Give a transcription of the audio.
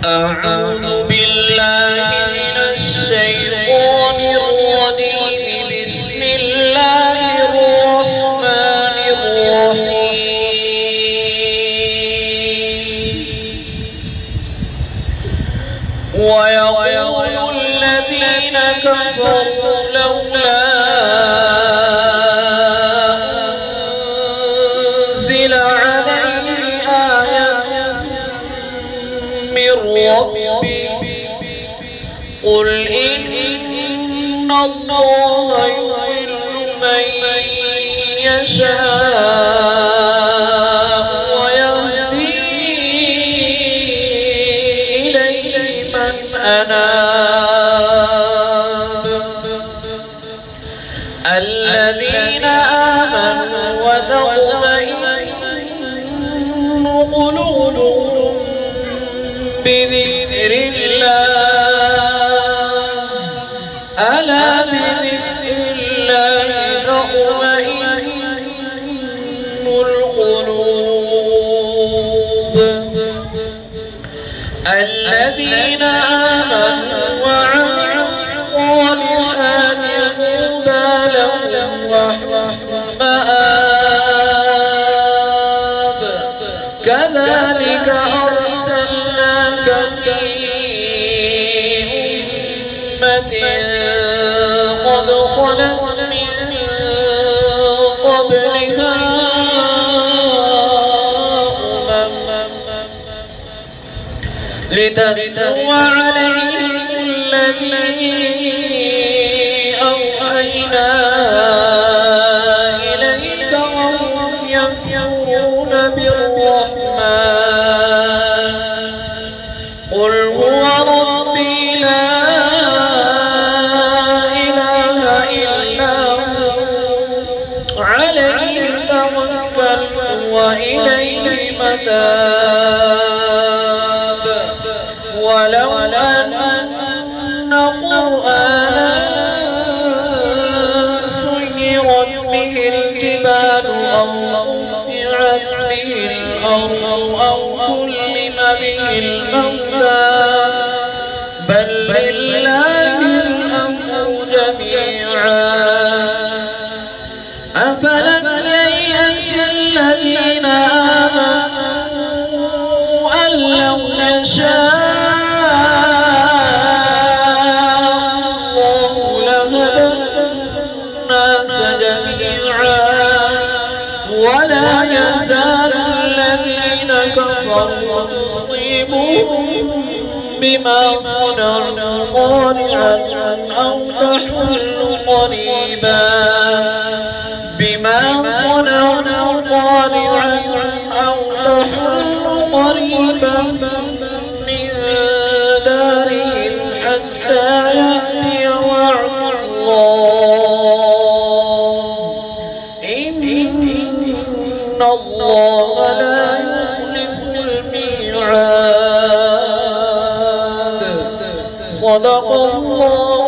أعوذ بالله من الشيطان الرجيم. بسم الله الرحمن الرحيم. ويقول الذين كفروا لولا أنزل عليه آية من ربه قل إن الله يضل من يشاء ويهدي إليه من أناب. الذين آمنوا وتطمئن قلوبهم بذكر الله ألا بذكر الله تطمئن القلوب. الذين آمنوا وعملوا الصالحات طوبى لهم وحسن مآب. كذلك أرسلناك في أمة قد خلت من قبلها لتتلو عليهم الذي أوحينا إليك وهم يكفرون بالرحمن قل هو ربي لا إله إلا هو عليه توكلت وإليه متاب. ولو أن قرآنا سيرت به الجبال أو قطعت به الأرض أو كلم به الموتى بل لله الأمر جميعا. أفلم ييأس الذين آمنوا أن لو يشاء ولا يزال الذين كفروا تصيبهم بما صنعوا قارعا أو تحل قريبا بما صنعوا قارعا أو تحل قريبا من دارهم حتى يأتي وعد الله إن الله لا يخلف الميعاد. صدق الله